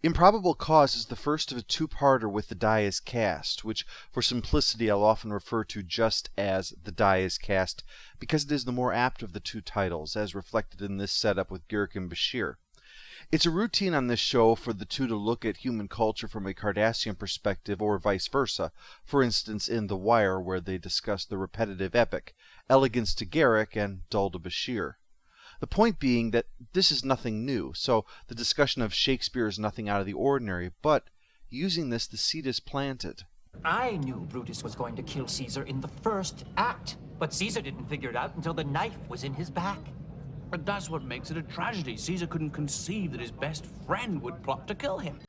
Improbable Cause is the first of a two-parter with The Die is Cast, which, for simplicity, I'll often refer to just as The Die is Cast, because it is the more apt of the two titles, as reflected in this setup with Garak and Bashir. It's a routine on this show for the two to look at human culture from a Cardassian perspective, or vice versa, for instance in The Wire, where they discuss the repetitive epic, elegance to Garak and dull to Bashir. The point being that this is nothing new, so the discussion of Shakespeare is nothing out of the ordinary, but using this, the seed is planted. I knew Brutus was going to kill Caesar in the first act, but Caesar didn't figure it out until the knife was in his back. But that's what makes it a tragedy. Caesar couldn't conceive that his best friend would plot to kill him.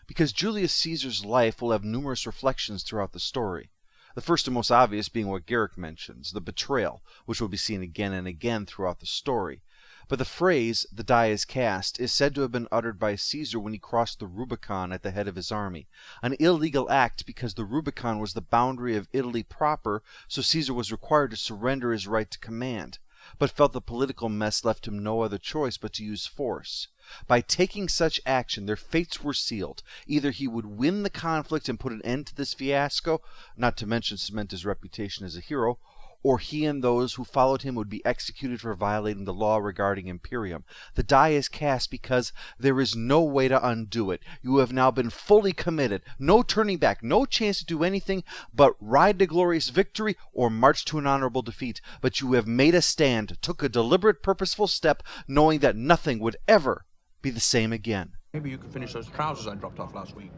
Because Julius Caesar's life will have numerous reflections throughout the story. The first and most obvious being what Garak mentions, the betrayal, which will be seen again and again throughout the story. But the phrase, "the die is cast," is said to have been uttered by Caesar when he crossed the Rubicon at the head of his army. An illegal act because the Rubicon was the boundary of Italy proper, so Caesar was required to surrender his right to command, but felt the political mess left him no other choice but to use force. By taking such action, their fates were sealed. Either he would win the conflict and put an end to this fiasco, not to mention cement his reputation as a hero, or he and those who followed him would be executed for violating the law regarding Imperium. The die is cast because there is no way to undo it. You have now been fully committed. No turning back, no chance to do anything but ride to glorious victory or march to an honorable defeat. But you have made a stand, took a deliberate, purposeful step, knowing that nothing would ever be the same again. Maybe you could finish those trousers I dropped off last week.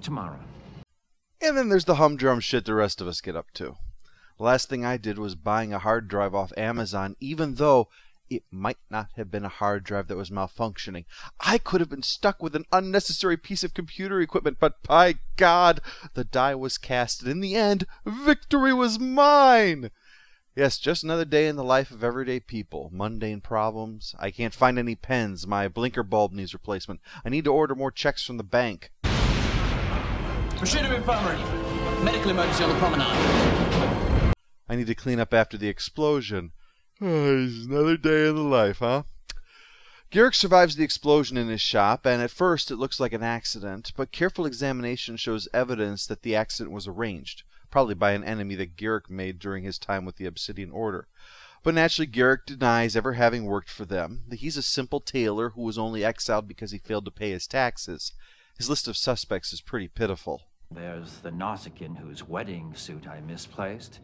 Tomorrow. And then there's the humdrum shit the rest of us get up to. The last thing I did was buying a hard drive off Amazon, even though it might not have been a hard drive that was malfunctioning. I could have been stuck with an unnecessary piece of computer equipment, but by God, the die was cast, and in the end, victory was mine! Yes, just another day in the life of everyday people. Mundane problems. I can't find any pens. My blinker bulb needs replacement. I need to order more checks from the bank. Machinery infirmary. Medical emergency on the promenade. I need to clean up after the explosion. It's another day in the life, huh? Garak survives the explosion in his shop, and at first it looks like an accident, but careful examination shows evidence that the accident was arranged, probably by an enemy that Garak made during his time with the Obsidian Order. But naturally, Garak denies ever having worked for them. He's a simple tailor who was only exiled because he failed to pay his taxes. His list of suspects is pretty pitiful. There's the Nausicaan whose wedding suit I misplaced.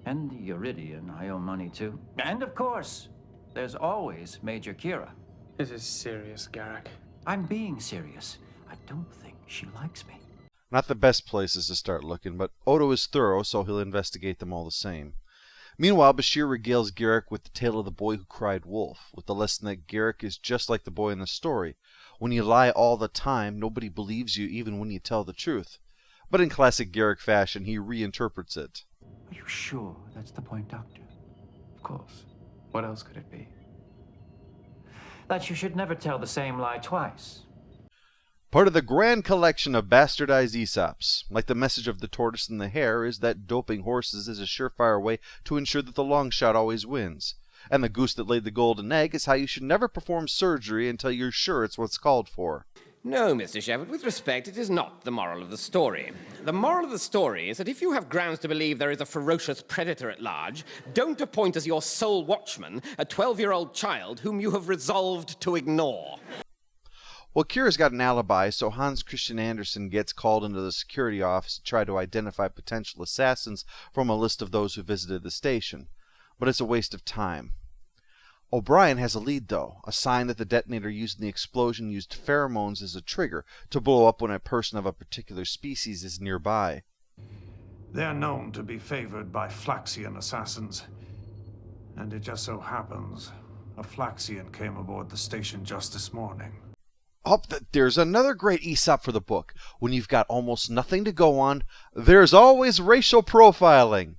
And the Iridian I owe money to. And of course, there's always Major Kira. This is serious, Garak. I'm being serious. I don't think she likes me. Not the best places to start looking, but Odo is thorough, so he'll investigate them all the same. Meanwhile, Bashir regales Garak with the tale of the boy who cried wolf, with the lesson that Garak is just like the boy in the story. When you lie all the time, nobody believes you even when you tell the truth. But in classic Garak fashion, he reinterprets it. Are you sure that's the point, Doctor? Of course. What else could it be? That you should never tell the same lie twice. Part of the grand collection of bastardized Aesops, like the message of the tortoise and the hare, is that doping horses is a surefire way to ensure that the long shot always wins. And the goose that laid the golden egg is how you should never perform surgery until you're sure it's what's called for. No, Mr. Shepard, with respect, it is not the moral of the story. The moral of the story is that if you have grounds to believe there is a ferocious predator at large, don't appoint as your sole watchman a 12-year-old child whom you have resolved to ignore. Well, Kira's got an alibi, so Hans Christian Andersen gets called into the security office to try to identify potential assassins from a list of those who visited the station. But it's a waste of time. O'Brien has a lead, though, a sign that the detonator used in the explosion used pheromones as a trigger to blow up when a person of a particular species is nearby. They're known to be favored by Flaxian assassins. And it just so happens, a Flaxian came aboard the station just this morning. Oh, there's another great Aesop for the book. When you've got almost nothing to go on, there's always racial profiling.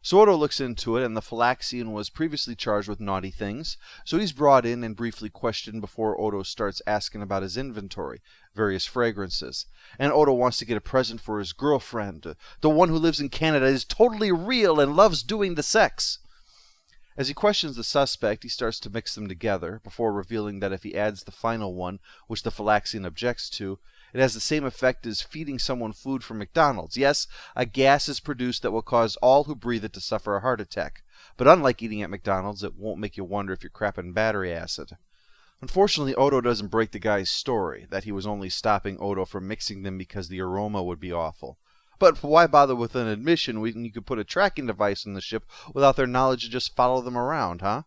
So Odo looks into it, and the Phylaxian was previously charged with naughty things, so he's brought in and briefly questioned before Odo starts asking about his inventory, various fragrances. And Odo wants to get a present for his girlfriend. The one who lives in Canada is totally real and loves doing the sex. As he questions the suspect, he starts to mix them together, before revealing that if he adds the final one, which the Phylaxian objects to, it has the same effect as feeding someone food from McDonald's. Yes, a gas is produced that will cause all who breathe it to suffer a heart attack. But unlike eating at McDonald's, it won't make you wonder if you're crapping battery acid. Unfortunately, Odo doesn't break the guy's story, that he was only stopping Odo from mixing them because the aroma would be awful. But why bother with an admission when you could put a tracking device in the ship without their knowledge and just follow them around, huh?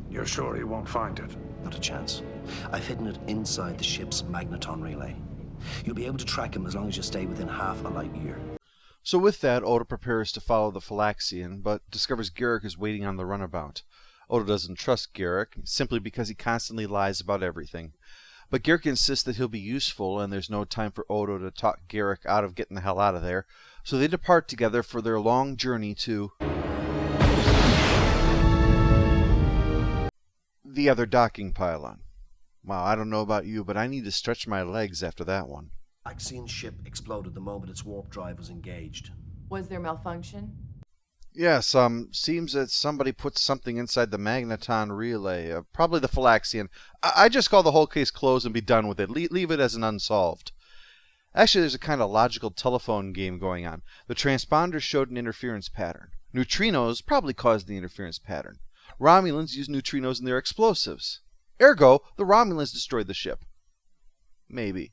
You're sure he won't find it? Not a chance. I've hidden it inside the ship's magneton relay. You'll be able to track him as long as you stay within half a light year. So with that, Odo prepares to follow the Phylaxian, but discovers Garak is waiting on the runabout. Odo doesn't trust Garak, simply because he constantly lies about everything. But Garak insists that he'll be useful, and there's no time for Odo to talk Garak out of getting the hell out of there, so they depart together for their long journey to the other docking pylon. Wow, I don't know about you, but I need to stretch my legs after that one. Phylaxian ship exploded the moment its warp drive was engaged. Was there malfunction? Yes, seems that somebody put something inside the magneton relay. Probably the Phylaxian. I just call the whole case closed and be done with it. Leave it as an unsolved. Actually, there's a kind of logical telephone game going on. The transponders showed an interference pattern. Neutrinos probably caused the interference pattern. Romulans use neutrinos in their explosives. Ergo, the Romulans destroyed the ship. Maybe.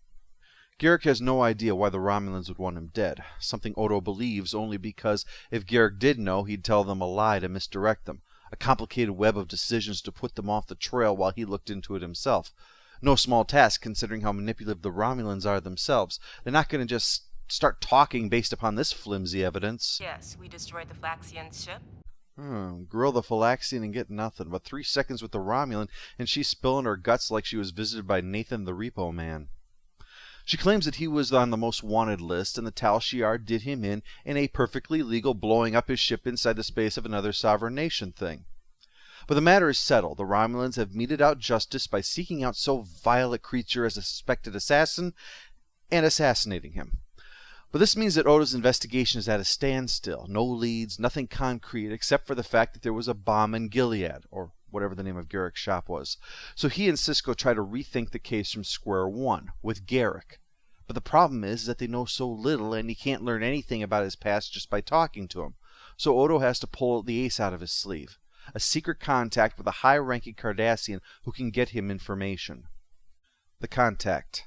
Garak has no idea why the Romulans would want him dead, something Odo believes only because if Garak did know, he'd tell them a lie to misdirect them, a complicated web of decisions to put them off the trail while he looked into it himself. No small task considering how manipulative the Romulans are themselves. They're not going to just start talking based upon this flimsy evidence. Yes, we destroyed the Phylaxian's ship. Grill the Phylaxian and get nothing, but 3 seconds with the Romulan and she's spilling her guts like she was visited by Nathan the Repo Man. She claims that he was on the most wanted list, and the Tal Shiar did him in a perfectly legal blowing up his ship inside the space of another sovereign nation thing. But the matter is settled. The Romulans have meted out justice by seeking out so vile a creature as a suspected assassin and assassinating him. But this means that Odo's investigation is at a standstill. No leads, nothing concrete, except for the fact that there was a bomb in Gilead, or whatever the name of Garak's shop was. So he and Sisko try to rethink the case from square one, with Garak. But the problem is that they know so little, and he can't learn anything about his past just by talking to him. So Odo has to pull the ace out of his sleeve. A secret contact with a high-ranking Cardassian who can get him information. The contact.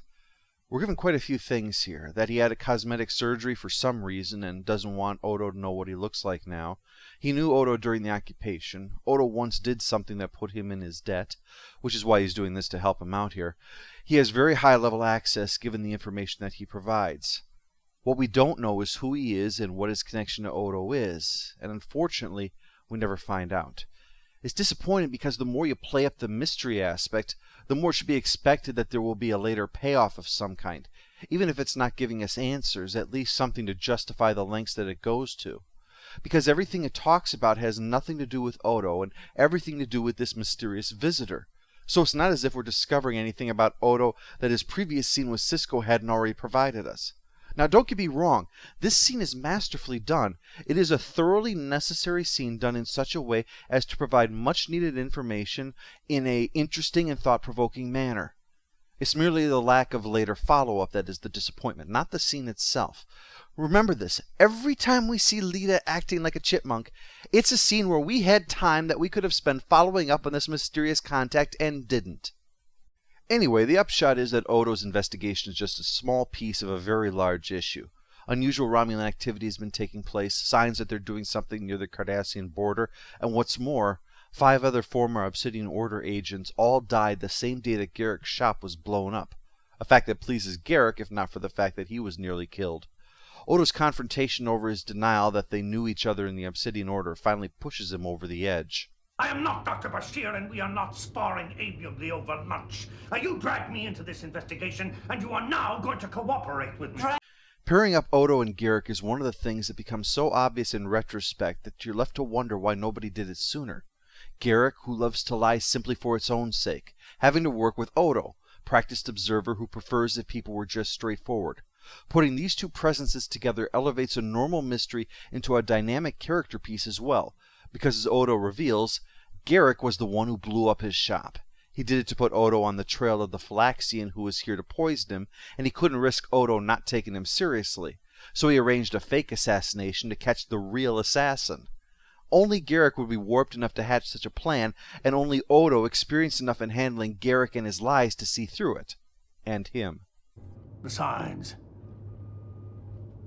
We're given quite a few things here. That he had a cosmetic surgery for some reason and doesn't want Odo to know what he looks like now. He knew Odo during the occupation. Odo once did something that put him in his debt, which is why he's doing this to help him out here. He has very high-level access given the information that he provides. What we don't know is who he is and what his connection to Odo is, and unfortunately, we never find out. It's disappointing because the more you play up the mystery aspect, the more it should be expected that there will be a later payoff of some kind. Even if it's not giving us answers, at least something to justify the lengths that it goes to. Because everything it talks about has nothing to do with Odo and everything to do with this mysterious visitor. So it's not as if we're discovering anything about Odo that his previous scene with Sisko hadn't already provided us. Now, don't get me wrong, this scene is masterfully done. It is a thoroughly necessary scene done in such a way as to provide much-needed information in an interesting and thought-provoking manner. It's merely the lack of later follow-up that is the disappointment, not the scene itself. Remember this, every time we see Lita acting like a chipmunk, it's a scene where we had time that we could have spent following up on this mysterious contact and didn't. Anyway, the upshot is that Odo's investigation is just a small piece of a very large issue. Unusual Romulan activity has been taking place, signs that they're doing something near the Cardassian border, and what's more, 5 other former Obsidian Order agents all died the same day that Garak's shop was blown up. A fact that pleases Garak, if not for the fact that he was nearly killed. Odo's confrontation over his denial that they knew each other in the Obsidian Order finally pushes him over the edge. I am not Dr. Bashir, and we are not sparring amiably over lunch. You dragged me into this investigation, and you are now going to cooperate with me. Pairing up Odo and Garak is one of the things that becomes so obvious in retrospect that you're left to wonder why nobody did it sooner. Garak, who loves to lie simply for its own sake, having to work with Odo, practiced observer who prefers if people were just straightforward. Putting these two presences together elevates a normal mystery into a dynamic character piece as well, because as Odo reveals, Garak was the one who blew up his shop. He did it to put Odo on the trail of the Phylaxian who was here to poison him, and he couldn't risk Odo not taking him seriously, so he arranged a fake assassination to catch the real assassin. Only Garak would be warped enough to hatch such a plan, and only Odo experienced enough in handling Garak and his lies to see through it. And him. Besides,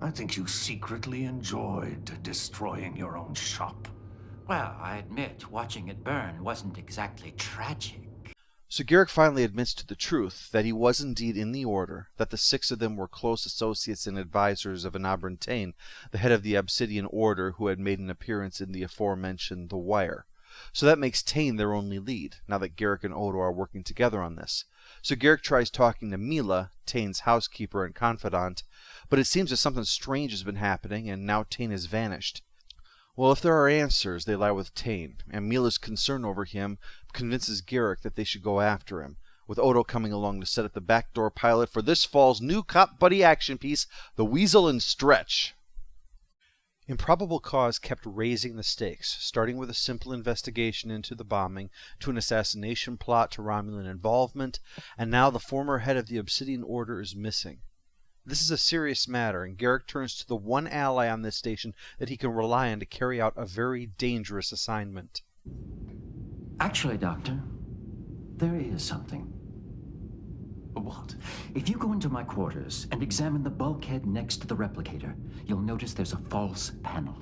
I think you secretly enjoyed destroying your own shop. Well, I admit, watching it burn wasn't exactly tragic. So Garak finally admits to the truth, that he was indeed in the Order, that the 6 of them were close associates and advisors of Enabran Tain, the head of the Obsidian Order who had made an appearance in the aforementioned The Wire. So that makes Tain their only lead, now that Garak and Odo are working together on this. So Garak tries talking to Mila, Tain's housekeeper and confidant, but it seems that something strange has been happening, and now Tain has vanished. Well, if there are answers, they lie with Tain, and Mila's concern over him convinces Garak that they should go after him, with Odo coming along to set up the backdoor pilot for this fall's new cop buddy action piece, The Weasel and Stretch. Improbable cause kept raising the stakes, starting with a simple investigation into the bombing, to an assassination plot, to Romulan involvement, and now the former head of the Obsidian Order is missing. This is a serious matter, and Garak turns to the one ally on this station that he can rely on to carry out a very dangerous assignment. Actually, Doctor, there is something. What? If you go into my quarters and examine the bulkhead next to the replicator, you'll notice there's a false panel.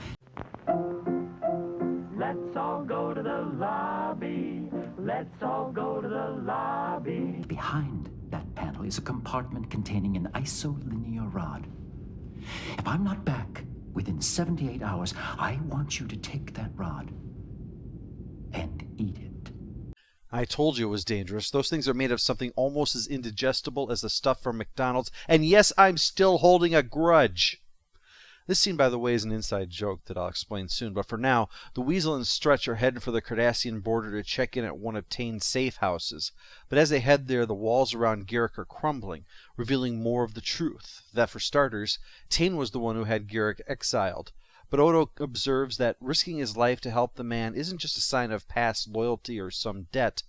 Let's all go to the lobby. Let's all go to the lobby. Behind that panel is a compartment containing an isolinear rod. If I'm not back within 78 hours, I want you to take that rod and eat it. I told you it was dangerous. Those things are made of something almost as indigestible as the stuff from McDonald's, and yes, I'm still holding a grudge. This scene, by the way, is an inside joke that I'll explain soon, but for now, the Weasel and Stretch are heading for the Cardassian border to check in at one of Tain's safe houses. But as they head there, the walls around Garak are crumbling, revealing more of the truth. That, for starters, Tain was the one who had Garak exiled. But Odo observes that risking his life to help the man isn't just a sign of past loyalty or some debt,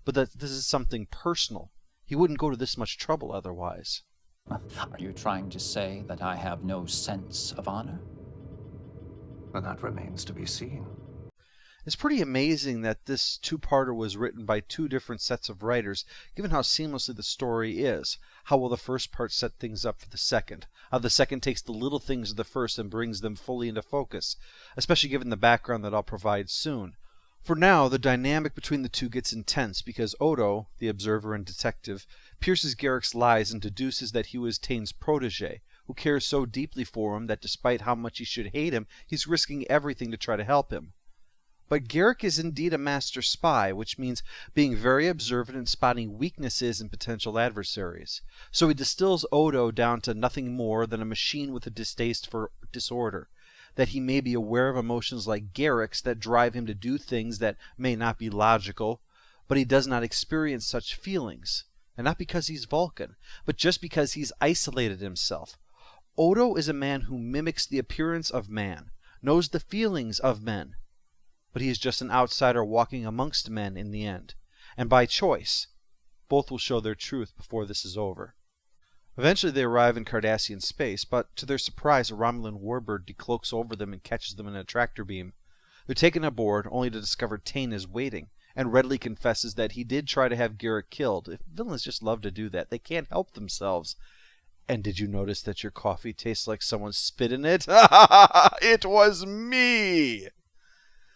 but that this is something personal. He wouldn't go to this much trouble otherwise. Are you trying to say that I have no sense of honor? But that remains to be seen. It's pretty amazing that this two-parter was written by 2 different sets of writers, given how seamlessly the story is. How well the first part set things up for the second. How the second takes the little things of the first and brings them fully into focus, especially given the background that I'll provide soon. For now, the dynamic between the two gets intense because Odo, the observer and detective, pierces Garak's lies and deduces that he was Tain's protege, who cares so deeply for him that despite how much he should hate him, he's risking everything to try to help him. But Garak is indeed a master spy, which means being very observant and spotting weaknesses in potential adversaries. So he distills Odo down to nothing more than a machine with a distaste for disorder, that he may be aware of emotions like Garak's that drive him to do things that may not be logical, but he does not experience such feelings. And not because he's Vulcan, but just because he's isolated himself. Odo is a man who mimics the appearance of man, knows the feelings of men, but he is just an outsider walking amongst men in the end. And by choice, both will show their truth before this is over. Eventually they arrive in Cardassian space, but to their surprise a Romulan warbird decloaks over them and catches them in a tractor beam. They're taken aboard, only to discover Tain is waiting, and readily confesses that he did try to have Garak killed. If villains just love to do that, they can't help themselves. And did you notice that your coffee tastes like someone spit in it? It was me!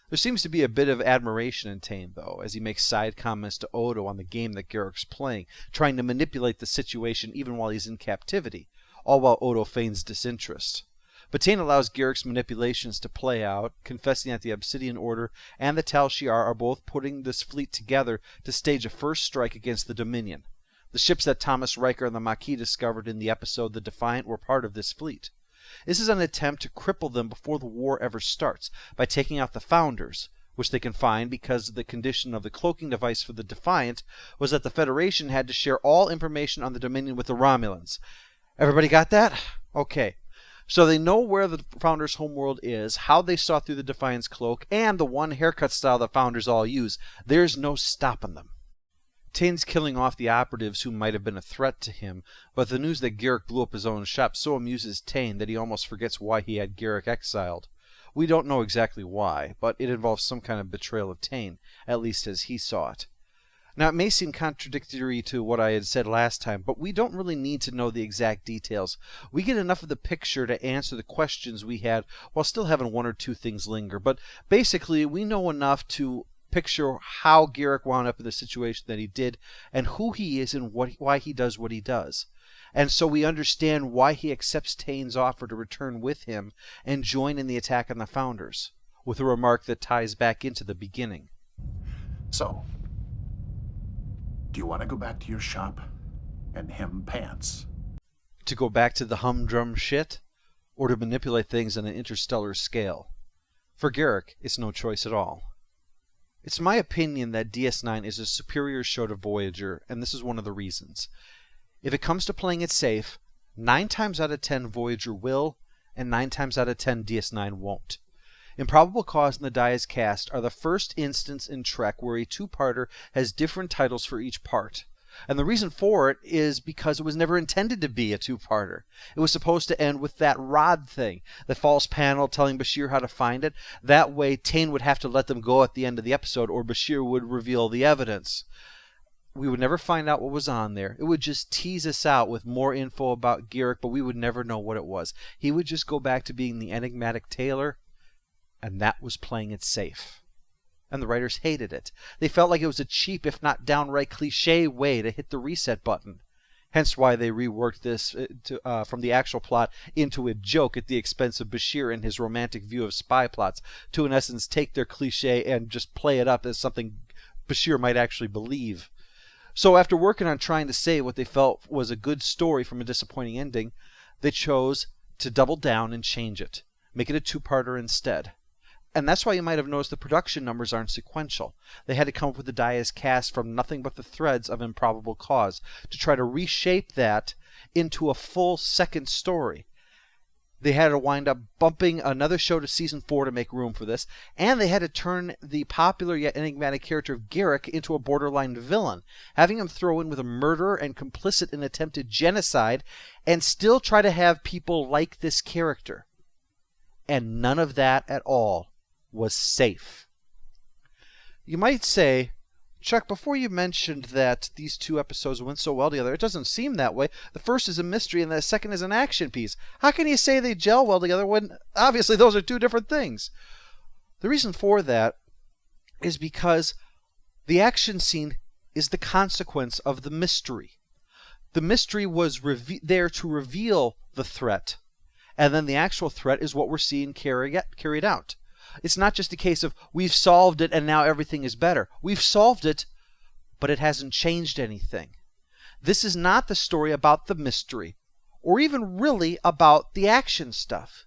There seems to be a bit of admiration in Tain, though, as he makes side comments to Odo on the game that Garak's playing, trying to manipulate the situation even while he's in captivity, all while Odo feigns disinterest. But Tain allows Garak's manipulations to play out, confessing that the Obsidian Order and the Tal Shiar are both putting this fleet together to stage a first strike against the Dominion. The ships that Thomas Riker and the Maquis discovered in the episode The Defiant were part of this fleet. This is an attempt to cripple them before the war ever starts, by taking out the Founders, which they can find because the condition of the cloaking device for the Defiant was that the Federation had to share all information on the Dominion with the Romulans. Everybody got that? Okay. So they know where the Founders' homeworld is, how they saw through the Defiance cloak, and the one haircut style the Founders all use. There's no stopping them. Tane's killing off the operatives who might have been a threat to him, but the news that Garak blew up his own shop so amuses Tane that he almost forgets why he had Garak exiled. We don't know exactly why, but it involves some kind of betrayal of Tane, at least as he saw it. Now, it may seem contradictory to what I had said last time, but we don't really need to know the exact details. We get enough of the picture to answer the questions we had while still having one or two things linger. But basically, we know enough to picture how Garak wound up in the situation that he did, and who he is and why he does what he does. And so we understand why he accepts Tane's offer to return with him and join in the attack on the Founders, with a remark that ties back into the beginning. So, do you want to go back to your shop and hem pants? To go back to the humdrum shit? Or to manipulate things on an interstellar scale? For Garak, it's no choice at all. It's my opinion that DS9 is a superior show to Voyager, and this is one of the reasons. If it comes to playing it safe, 9 times out of 10 Voyager will, and 9 times out of 10 DS9 won't. Improbable Cause and the Dias Cast are the first instance in Trek where a two-parter has different titles for each part. And the reason for it is because it was never intended to be a two-parter. It was supposed to end with that rod thing, the false panel telling Bashir how to find it. That way, Tane would have to let them go at the end of the episode, or Bashir would reveal the evidence. We would never find out what was on there. It would just tease us out with more info about Garak, but we would never know what it was. He would just go back to being the enigmatic tailor, and that was playing it safe. And the writers hated it. They felt like it was a cheap, if not downright cliche way to hit the reset button. Hence why they reworked this from the actual plot into a joke at the expense of Bashir and his romantic view of spy plots, to in essence take their cliche and just play it up as something Bashir might actually believe. So after working on trying to say what they felt was a good story from a disappointing ending, they chose to double down and change it. Make it a two-parter instead. And that's why you might have noticed the production numbers aren't sequential. They had to come up with the Dias Cast from nothing but the threads of Improbable Cause to try to reshape that into a full second story. They had to wind up bumping another show to season 4 to make room for this, and they had to turn the popular yet enigmatic character of Garak into a borderline villain, having him throw in with a murderer and complicit in attempted genocide, and still try to have people like this character. And none of that at all was safe. You might say, Chuck, before you mentioned that these two episodes went so well together, it doesn't seem that way. The first is a mystery and the second is an action piece. How can you say they gel well together when obviously those are two different things? The reason for that is because the action scene is the consequence of the mystery. The mystery was there to reveal the threat, and then the actual threat is what we're seeing carried out. It's not just a case of we've solved it and now everything is better. We've solved it, but it hasn't changed anything. This is not the story about the mystery, or even really about the action stuff.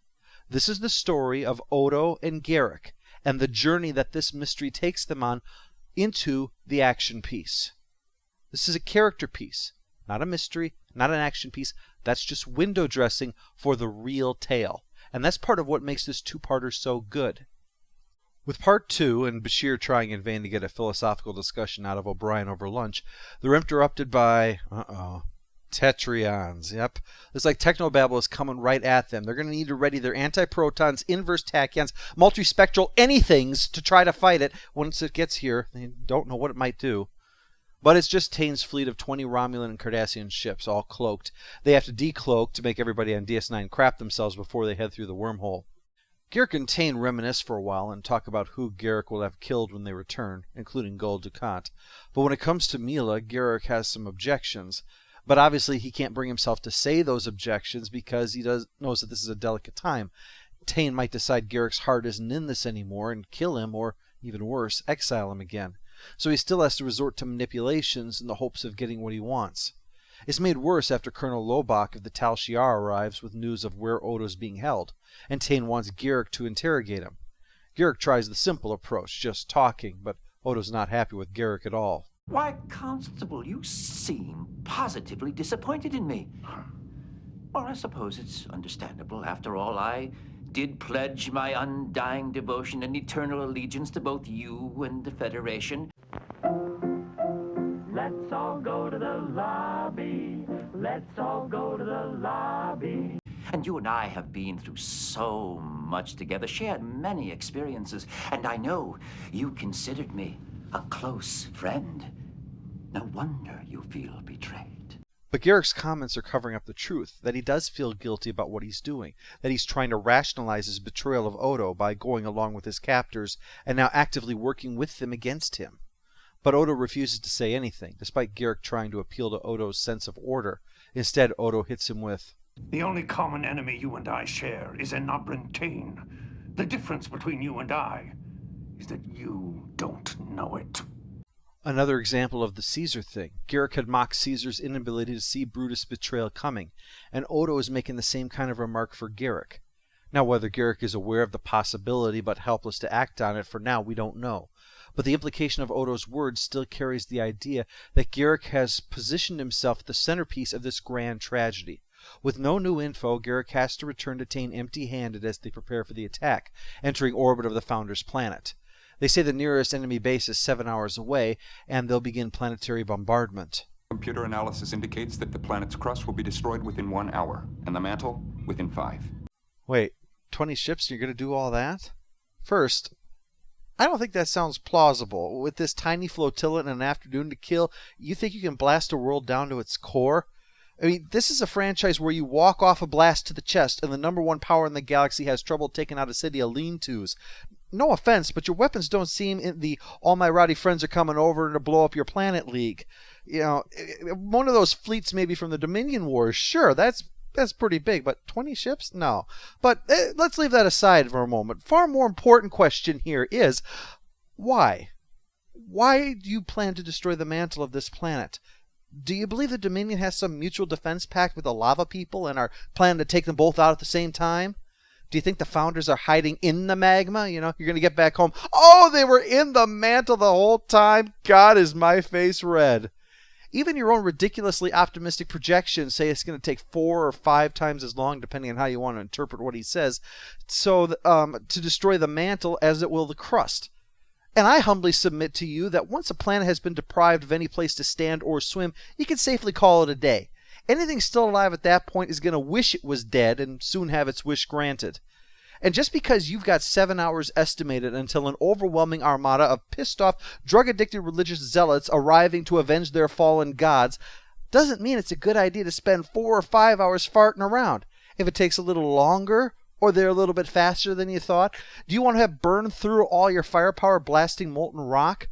This is the story of Odo and Garak, and the journey that this mystery takes them on into the action piece. This is a character piece, not a mystery, not an action piece. That's just window dressing for the real tale. And that's part of what makes this two-parter so good. With part 2, and Bashir trying in vain to get a philosophical discussion out of O'Brien over lunch, they're interrupted by, Tetrions. Yep. It's like Technobabble is coming right at them. They're going to need to ready their antiprotons, inverse tachyons, multispectral anythings to try to fight it. Once it gets here, they don't know what it might do. But it's just Tane's fleet of 20 Romulan and Cardassian ships, all cloaked. They have to decloak to make everybody on DS9 crap themselves before they head through the wormhole. Garak and Tane reminisce for a while and talk about who Garak will have killed when they return, including Gul Dukat. But when it comes to Mila, Garak has some objections. But obviously he can't bring himself to say those objections because he knows that this is a delicate time. Tane might decide Garak's heart isn't in this anymore and kill him, or, even worse, exile him again. So he still has to resort to manipulations in the hopes of getting what he wants. It's made worse after Colonel Lobach of the Tal Shiar arrives with news of where Odo's being held, and Tane wants Garak to interrogate him. Garak tries the simple approach, just talking, but Odo's not happy with Garak at all. Why, Constable, you seem positively disappointed in me. Well, I suppose it's understandable. After all, I did pledge my undying devotion and eternal allegiance to both you and the Federation. Let's all go to the lobby. Let's all go to the lobby. And you and I have been through so much together, shared many experiences, and I know you considered me a close friend. No wonder you feel betrayed. But Garak's comments are covering up the truth, that he does feel guilty about what he's doing, that he's trying to rationalize his betrayal of Odo by going along with his captors and now actively working with them against him. But Odo refuses to say anything, despite Garak trying to appeal to Odo's sense of order. Instead, Odo hits him with, The only common enemy you and I share is Nabrantane. The difference between you and I is that you don't know it. Another example of the Caesar thing. Garak had mocked Caesar's inability to see Brutus' betrayal coming, and Odo is making the same kind of remark for Garak. Now, whether Garak is aware of the possibility but helpless to act on it for now, we don't know. But the implication of Odo's words still carries the idea that Garak has positioned himself at the centerpiece of this grand tragedy. With no new info, Garak has to return to Tane empty-handed as they prepare for the attack, entering orbit of the Founder's planet. They say the nearest enemy base is 7 hours away, and they'll begin planetary bombardment. Computer analysis indicates that the planet's crust will be destroyed within 1 hour, and the mantle within 5. Wait, 20 ships and you're going to do all that? First, I don't think that sounds plausible. With this tiny flotilla in an afternoon to kill, you think you can blast a world down to its core? I mean, this is a franchise where you walk off a blast to the chest and the number one power in the galaxy has trouble taking out a city of lean-tos. No offense, but your weapons don't seem in the all my rowdy friends are coming over to blow up your planet league. You know, one of those fleets maybe from the Dominion Wars, sure, that's pretty big, but 20 ships? No. But let's leave that aside for a moment. Far more important question here is, why? Why do you plan to destroy the mantle of this planet? Do you believe the Dominion has some mutual defense pact with the lava people and are planning to take them both out at the same time? Do you think the Founders are hiding in the magma? You know, you're going to get back home. Oh, they were in the mantle the whole time. God, is my face red. Even your own ridiculously optimistic projections say it's going to take 4 or 5 times as long, depending on how you want to interpret what he says, so to destroy the mantle as it will the crust. And I humbly submit to you that once a planet has been deprived of any place to stand or swim, you can safely call it a day. Anything still alive at that point is going to wish it was dead and soon have its wish granted. And just because you've got 7 hours estimated until an overwhelming armada of pissed-off, drug-addicted religious zealots arriving to avenge their fallen gods doesn't mean it's a good idea to spend 4 or 5 hours farting around. If it takes a little longer, or they're a little bit faster than you thought, do you want to have burned through all your firepower blasting molten rock?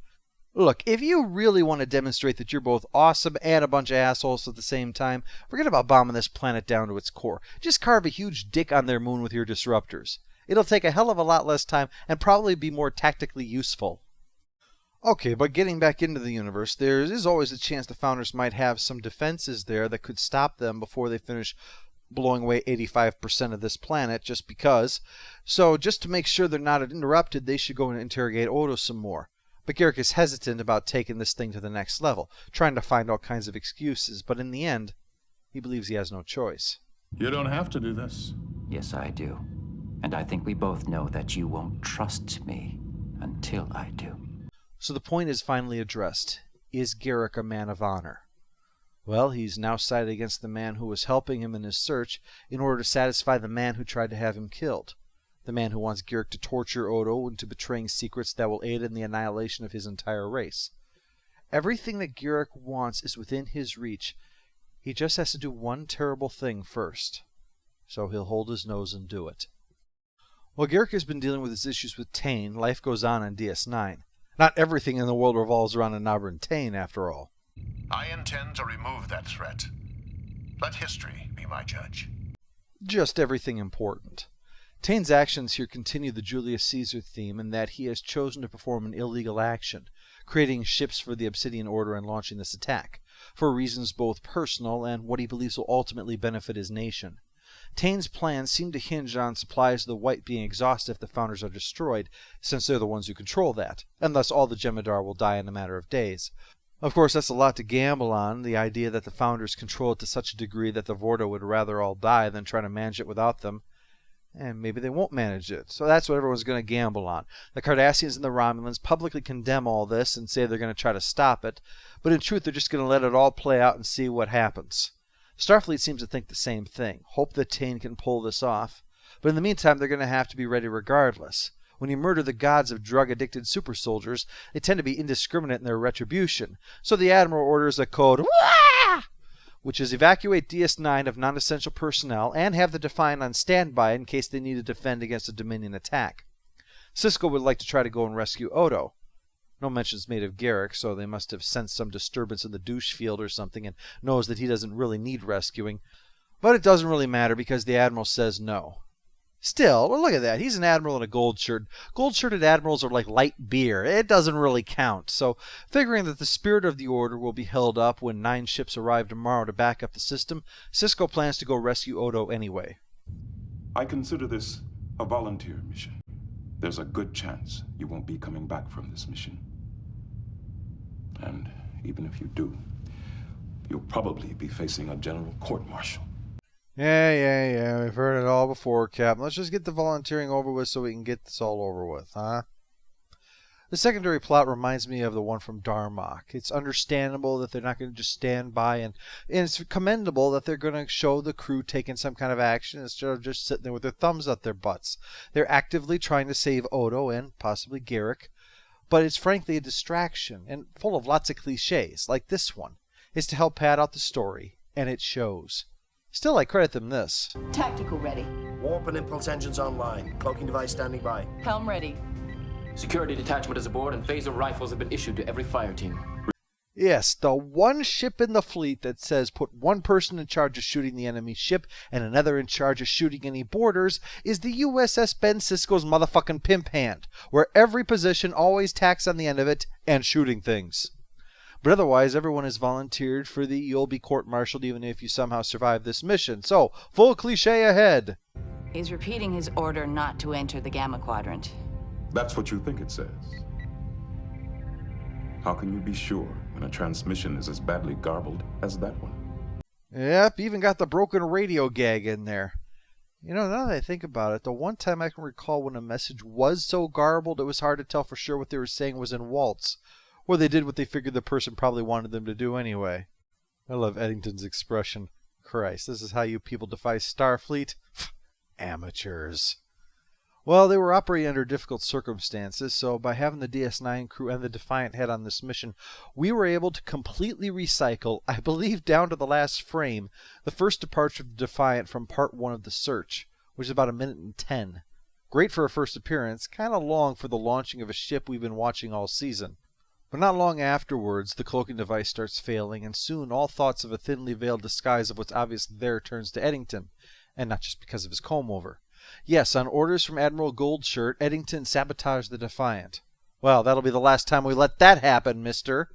Look, if you really want to demonstrate that you're both awesome and a bunch of assholes at the same time, forget about bombing this planet down to its core. Just carve a huge dick on their moon with your disruptors. It'll take a hell of a lot less time and probably be more tactically useful. Okay, but getting back into the universe, there is always a chance the Founders might have some defenses there that could stop them before they finish blowing away 85% of this planet just because. So just to make sure they're not interrupted, they should go and interrogate Odo some more. But Garak is hesitant about taking this thing to the next level, trying to find all kinds of excuses, but in the end, he believes he has no choice. You don't have to do this. Yes, I do. And I think we both know that you won't trust me until I do. So the point is finally addressed. Is Garak a man of honor? Well, he's now sided against the man who was helping him in his search in order to satisfy the man who tried to have him killed. The man who wants Garak to torture Odo into betraying secrets that will aid in the annihilation of his entire race. Everything that Garak wants is within his reach. He just has to do one terrible thing first. So he'll hold his nose and do it. While Garak has been dealing with his issues with Tane, life goes on DS9. Not everything in the world revolves around Nabrantane, after all. I intend to remove that threat. Let history be my judge. Just everything important. Tane's actions here continue the Julius Caesar theme in that he has chosen to perform an illegal action, creating ships for the Obsidian Order and launching this attack, for reasons both personal and what he believes will ultimately benefit his nation. Tane's plans seem to hinge on supplies of the White being exhausted if the Founders are destroyed, since they're the ones who control that, and thus all the Jem'Hadar will die in a matter of days. Of course, that's a lot to gamble on, the idea that the Founders control it to such a degree that the Vorta would rather all die than try to manage it without them. And maybe they won't manage it. So that's what everyone's going to gamble on. The Cardassians and the Romulans publicly condemn all this and say they're going to try to stop it, but in truth they're just going to let it all play out and see what happens. Starfleet seems to think the same thing. Hope that Tane can pull this off. But in the meantime, they're going to have to be ready regardless. When you murder the gods of drug-addicted super soldiers, they tend to be indiscriminate in their retribution. So the Admiral orders a code, Wah! Which is evacuate DS9 of non-essential personnel and have the Defiant on standby in case they need to defend against a Dominion attack. Sisko would like to try to go and rescue Odo. No mention's made of Garak, so they must have sensed some disturbance in the douche field or something and knows that he doesn't really need rescuing. But it doesn't really matter because the Admiral says no. Still, well, look at that. He's an admiral in a gold shirt. Gold-shirted admirals are like light beer. It doesn't really count. So, figuring that the spirit of the order will be held up when 9 ships arrive tomorrow to back up the system, Sisko plans to go rescue Odo anyway. I consider this a volunteer mission. There's a good chance you won't be coming back from this mission. And even if you do, you'll probably be facing a general court-martial. Yeah. We've heard it all before, Captain. Let's just get the volunteering over with so we can get this all over with, huh? The secondary plot reminds me of the one from Darmok. It's understandable that they're not going to just stand by, and it's commendable that they're going to show the crew taking some kind of action instead of just sitting there with their thumbs up their butts. They're actively trying to save Odo and possibly Garak, but it's frankly a distraction and full of lots of cliches, like this one. It's to help pad out the story, and it shows. Still, I credit them this. Tactical ready. Warp and impulse engines online. Cloaking device standing by. Helm ready. Security detachment is aboard and phaser rifles have been issued to every fire team. Yes, the one ship in the fleet that says put one person in charge of shooting the enemy ship and another in charge of shooting any boarders is the USS Ben Sisko's motherfucking pimp hand, where every position always tacks on the end of it and shooting things. But otherwise, everyone has volunteered for the you'll be court-martialed even if you somehow survive this mission. So, full cliche ahead. He's repeating his order not to enter the Gamma Quadrant. That's what you think it says. How can you be sure when a transmission is as badly garbled as that one? Yep, even got the broken radio gag in there. You know, now that I think about it, the one time I can recall when a message was so garbled it was hard to tell for sure what they were saying was in waltz. Or they did what they figured the person probably wanted them to do anyway. I love Eddington's expression. Christ, this is how you people defy Starfleet? Amateurs. Well, they were operating under difficult circumstances, so by having the DS9 crew and the Defiant head on this mission, we were able to completely recycle, I believe down to the last frame, the first departure of the Defiant from Part 1 of the search, which is about 1:10. Great for a first appearance, kind of long for the launching of a ship we've been watching all season. But not long afterwards, the cloaking device starts failing, and soon all thoughts of a thinly veiled disguise of what's obviously there turns to Eddington, and not just because of his comb-over. Yes, on orders from Admiral Goldshirt, Eddington sabotaged the Defiant. Well, that'll be the last time we let that happen, mister.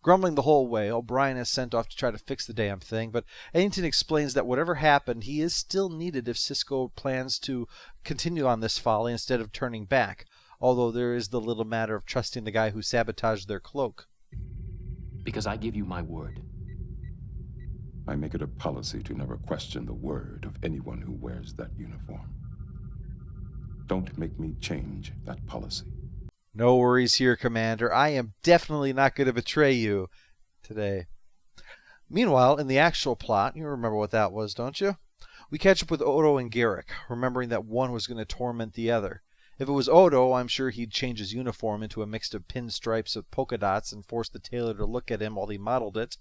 Grumbling the whole way, O'Brien is sent off to try to fix the damn thing, but Eddington explains that whatever happened, he is still needed if Sisko plans to continue on this folly instead of turning back. Although there is the little matter of trusting the guy who sabotaged their cloak. Because I give you my word. I make it a policy to never question the word of anyone who wears that uniform. Don't make me change that policy. No worries here, Commander. I am definitely not going to betray you today. Meanwhile, in the actual plot, you remember what that was, don't you? We catch up with Odo and Garak, remembering that one was going to torment the other. If it was Odo, I'm sure he'd change his uniform into a mix of pinstripes with polka dots and force the tailor to look at him while he modeled it.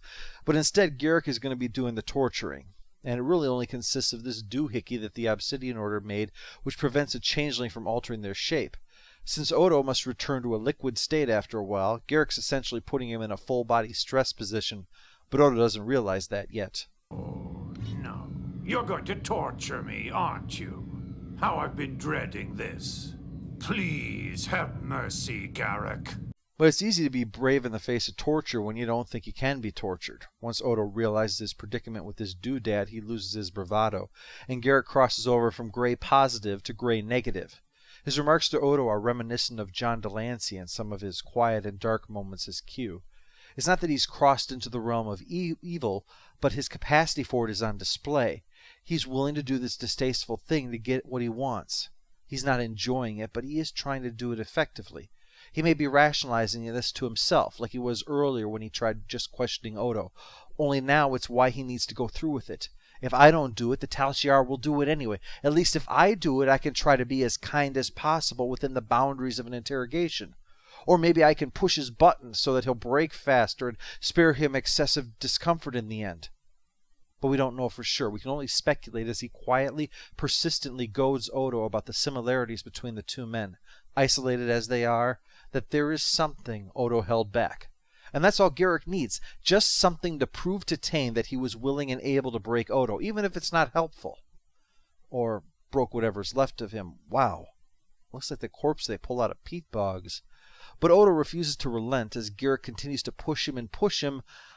But instead, Garak is going to be doing the torturing. And it really only consists of this doohickey that the Obsidian Order made, which prevents a changeling from altering their shape. Since Odo must return to a liquid state after a while, Garak's essentially putting him in a full-body stress position. But Odo doesn't realize that yet. Oh, no. You're going to torture me, aren't you? How I've been dreading this. Please have mercy, Garak. But it's easy to be brave in the face of torture when you don't think you can be tortured. Once Odo realizes his predicament with his doodad, he loses his bravado, and Garak crosses over from gray positive to gray negative. His remarks to Odo are reminiscent of John Delancey and some of his quiet and dark moments as Q. It's not that he's crossed into the realm of evil, but his capacity for it is on display. He's willing to do this distasteful thing to get what he wants. He's not enjoying it, but he is trying to do it effectively. He may be rationalizing this to himself, like he was earlier when he tried just questioning Odo. Only now it's why he needs to go through with it. If I don't do it, the Tal Shiar will do it anyway. At least if I do it, I can try to be as kind as possible within the boundaries of an interrogation. Or maybe I can push his buttons so that he'll break faster and spare him excessive discomfort in the end. But we don't know for sure. We can only speculate as he quietly, persistently goads Odo about the similarities between the two men, isolated as they are, that there is something Odo held back. And that's all Garak needs, just something to prove to Tane that he was willing and able to break Odo, even if it's not helpful. Or broke whatever's left of him. Wow. Looks like the corpse they pull out of peat bogs. But Odo refuses to relent as Garak continues to push him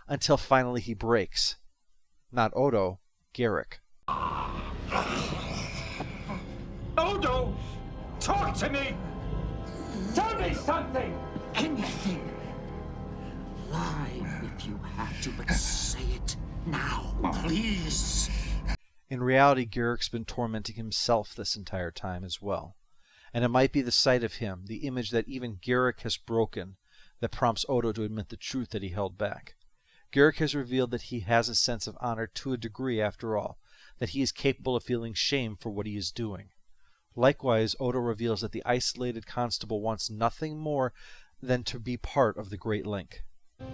until finally he breaks. Not Odo, Garak. Odo! Talk to me! Tell me something! Anything. Lie if you have to, but say it now, please. In reality, Garak's been tormenting himself this entire time as well. And it might be the sight of him, the image that even Garak has broken, that prompts Odo to admit the truth that he held back. Garak has revealed that he has a sense of honor to a degree after all, that he is capable of feeling shame for what he is doing. Likewise, Odo reveals that the isolated constable wants nothing more than to be part of the Great Link.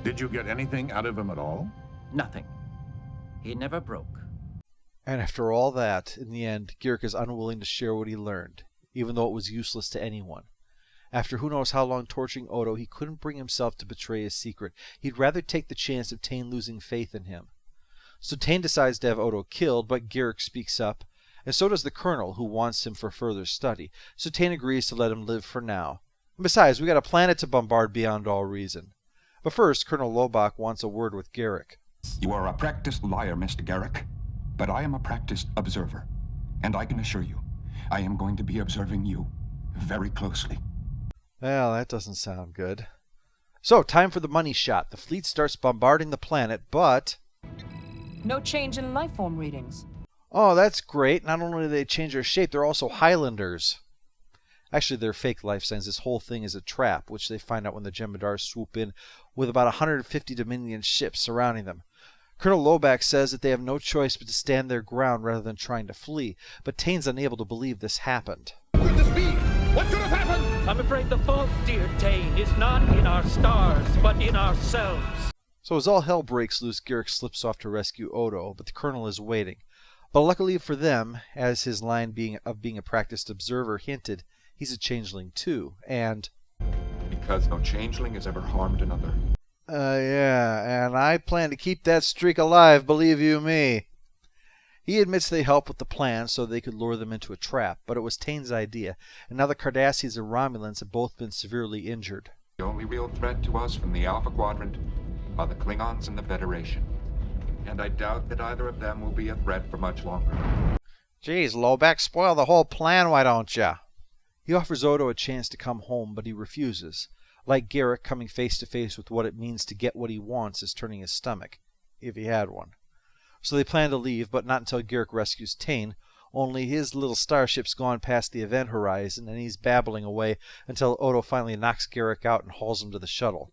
Did you get anything out of him at all? Nothing. He never broke. And after all that, in the end, Garak is unwilling to share what he learned, even though it was useless to anyone. After who knows how long torturing Odo, he couldn't bring himself to betray his secret. He'd rather take the chance of Tane losing faith in him. So Tane decides to have Odo killed, but Garak speaks up, and so does the Colonel, who wants him for further study. So Tane agrees to let him live for now. And besides, we got a planet to bombard beyond all reason. But first, Colonel Lobach wants a word with Garak. You are a practiced liar, Mr. Garak, but I am a practiced observer. And I can assure you, I am going to be observing you very closely. Well, that doesn't sound good. So, time for the money shot. The fleet starts bombarding the planet, but... No change in life form readings. Oh, that's great. Not only do they change their shape, they're also Highlanders. Actually, they're fake life signs. This whole thing is a trap, which they find out when the Jem'Hadar swoop in with about 150 Dominion ships surrounding them. Colonel Lobach says that they have no choice but to stand their ground rather than trying to flee, but Tane's unable to believe this happened. What could this be? What could have happened? I'm afraid the fault, dear Tane, is not in our stars, but in ourselves. So as all hell breaks loose, Garak slips off to rescue Odo, but the Colonel is waiting. But luckily for them, as his line of being a practiced observer hinted, he's a changeling too, and... Because no changeling has ever harmed another. Yeah, and I plan to keep that streak alive, believe you me. He admits they helped with the plan so they could lure them into a trap, but it was Tane's idea, and now the Cardassians and Romulans have both been severely injured. The only real threat to us from the Alpha Quadrant are the Klingons and the Federation. And I doubt that either of them will be a threat for much longer. Geez, Lobach, spoil the whole plan, why don't ya? He offers Odo a chance to come home, but he refuses. Like Garak, coming face to face with what it means to get what he wants is turning his stomach, if he had one. So they plan to leave, but not until Garak rescues Tane, only his little starship's gone past the event horizon, and he's babbling away until Odo finally knocks Garak out and hauls him to the shuttle.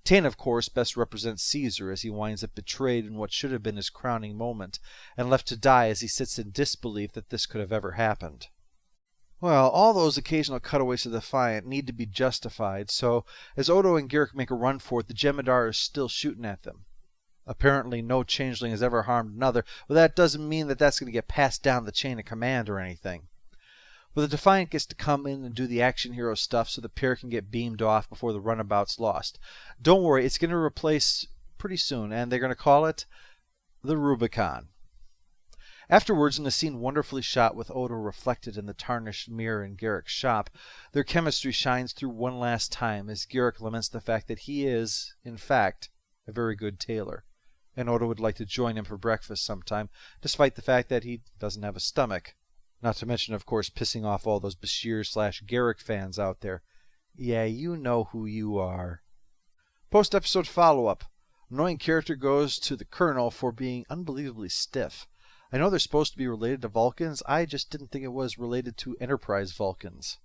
Tane, of course, best represents Caesar as he winds up betrayed in what should have been his crowning moment, and left to die as he sits in disbelief that this could have ever happened. Well, all those occasional cutaways to the Defiant need to be justified, so as Odo and Garak make a run for it, the Jem'Hadar is still shooting at them. Apparently no changeling has ever harmed another, but that doesn't mean that that's going to get passed down the chain of command or anything. But the Defiant gets to come in and do the action hero stuff so the pair can get beamed off before the runabout's lost. Don't worry, it's going to replace pretty soon, and they're going to call it the Rubicon. Afterwards, in a scene wonderfully shot with Odo reflected in the tarnished mirror in Garak's shop, their chemistry shines through one last time as Garak laments the fact that he is, in fact, a very good tailor, and Odo would like to join him for breakfast sometime, despite the fact that he doesn't have a stomach. Not to mention, of course, pissing off all those Bashir/Garak fans out there. Yeah, you know who you are. Post-episode follow-up. Annoying character goes to the Colonel for being unbelievably stiff. I know they're supposed to be related to Vulcans. I just didn't think it was related to Enterprise Vulcans.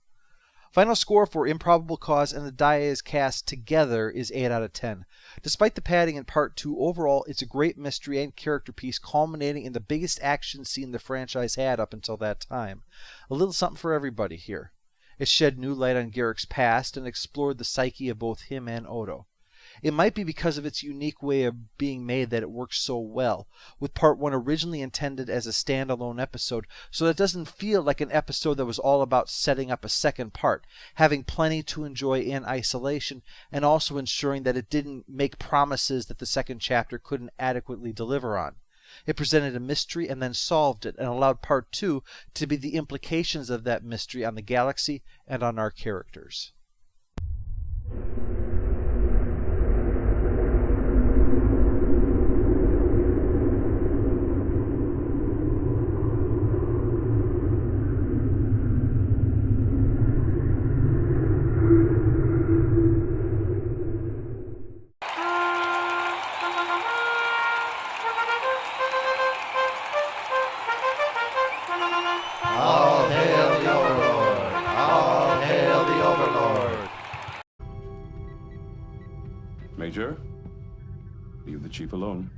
Final score for Improbable Cause and the Diaz cast together is 8 out of 10. Despite the padding in Part 2, overall it's a great mystery and character piece culminating in the biggest action scene the franchise had up until that time. A little something for everybody here. It shed new light on Garak's past and explored the psyche of both him and Odo. It might be because of its unique way of being made that it works so well, with Part 1 originally intended as a standalone episode, so that it doesn't feel like an episode that was all about setting up a second part, having plenty to enjoy in isolation, and also ensuring that it didn't make promises that the second chapter couldn't adequately deliver on. It presented a mystery and then solved it, and allowed Part 2 to be the implications of that mystery on the galaxy and on our characters. All hail the Overlord! All hail the Overlord! Major, leave the chief alone.